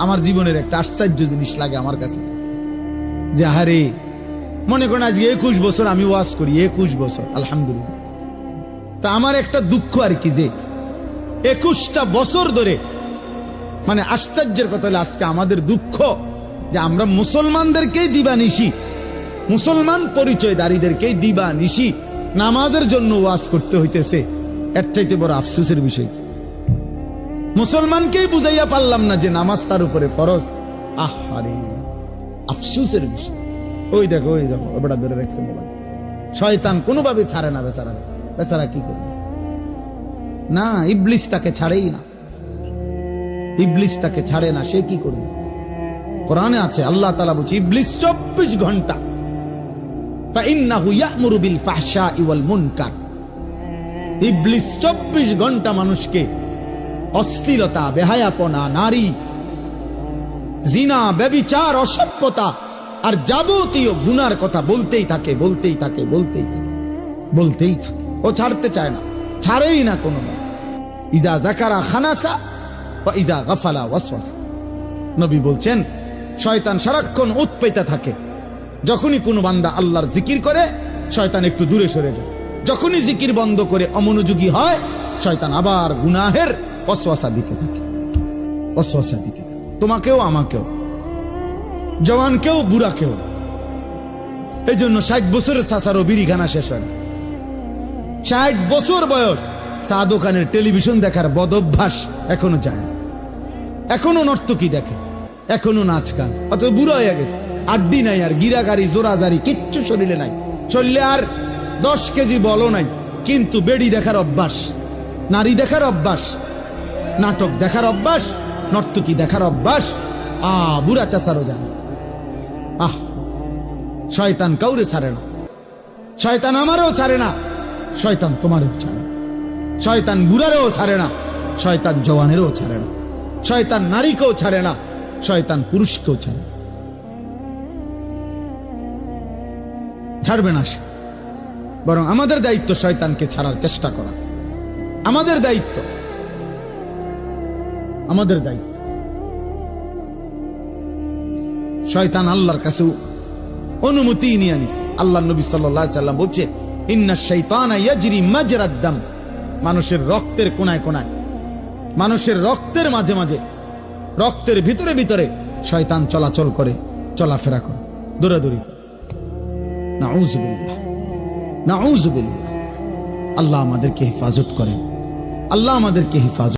আমার জীবনের একটা আশ্চর্য জিনিস লাগে আমার কাছে, যে আরে মনে করেন আজ 21 বছর আমি ওয়াজ করি, 21 বছর আলহামদুলিল্লাহ। তা আমার একটা দুঃখ আর কি, যে 21টা বছর ধরে, মানে আশ্চর্যের কথা হলো আজকে আমাদের দুঃখ যে আমরা মুসলমানদেরকেই দিবানিশি, মুসলমান পরিচয়দারীদেরকেই দিবানিশি নামাজের জন্য ওয়াজ করতে হইতেছে। এর চাইতে বড় আফসোসের বিষয় কি? মুসলমানকেই বুঝাইয়া পারলাম না যে নামাজ তার উপরে ফরজ। আহারে আফসোসের বিষয়। ওই দেখো ওটা ধরে রাখছে মোবাইল। শয়তান কোনোভাবে ছাড়ে না বেচারা। বেচারা কি করবে? না, ইবলিস তাকে ছাড়েই না, ইবলিস তাকে ছাড়ে না। সে কি করবে? কোরআনে আছে, আল্লাহ তাআলা বলছে ইবলিস 24 ঘন্টা ফাইন্নাহু ইয়া'মুরু বিল ফাহশাই ওয়াল মুনকার। ইবলিস 24 ঘন্টা মানুষকে অশ্লীলতা, বেহায়াপনা, নারী, জিনা, ব্যভিচার, অসভ্যতা আর যাবতীয় গুনার কথা বলতেই থাকে, বলতেই থাকে, বলতেই থাকে, বলতেই থাকে। ও ছাড়তে চায় না, ছাড়েই না কোনো। ইজা যাকারা খানাসা ওয়া ইজা গাফালা ওয়াসওয়াসা। নবী বলছেন শয়তান সারাক্ষণ উৎপেতে থাকে। যখনই কোনো বান্দা আল্লাহর জিকির করে শয়তান একটু দূরে সরে যায়, যখনই জিকির বন্ধ করে অমনোযোগী হয় শয়তান আবার গুনাহের ওয়াসওয়াসা দিতে থাকে, ওয়াসওয়াসা দিতে থাকে। তোমাকেও, আমাকেও, জওয়ানকেও, বুড়াকেও। এই জন্য 60 বছরের চাচারও বিড়িখানা শেষ হয়। 60 বছর বয়স, চা দোকানের টেলিভিশন দেখার বদ অভ্যাস এখনো যায় না, এখনো নর্তকী দেখে, এখনো নাচ গান। অত বুড়া হয়ে গেছে, আড্ডি নাই আর, গিরাগাড়ি, জোরাজারি কিচ্ছু শরীরে নাই, শরীরে আর 10 কেজি বলও নাই, কিন্তু বেড়ি দেখার অভ্যাস, নারী দেখার অভ্যাস, নাটক দেখার অভ্যাস, নর্তকী দেখার অভ্যাস। বুড়া চাচারও যায়। শয়তান কাউরে ছাড়ে না, শয়তান আমারও ছাড়ে না, শয়তান তোমারও ছাড়ে না, শয়তান বুড়ারও ছাড়ে না, শয়তান জওয়ানেরও ছাড়ে না, শয়তান নারীকেও ছাড়ে না, শয়তান পুরুষকেও ছাড়ে, ছাড়বে না সে। বরং আমাদের দায়িত্ব শয়তানকে ছাড়ার চেষ্টা করা, আমাদের দায়িত্ব, আমাদের দায়িত্ব। শয়তান আল্লাহর কাছে অনুমতি নিয়ে আনিস। আল্লাহ নবী সাল্লাল্লাহু আলাইহি সাল্লাম বলছে ইন্নাশ শাইতানা ইয়াজরি মাজরাদ দাম। মানুষের রক্তের কোনায় কোনায়, মানুষের রক্তের মাঝে মাঝে, রক্তের ভিতরে ভিতরে শয়তান চলাচল করে, চলাফেরা করে, দৌড়াদৌড়ি করে। নাউযুবিল্লাহ, নাউযুবিল্লাহ। আল্লাহ আমাদেরকে হেফাজত করেন, আল্লাহ আমাদেরকে হেফাজত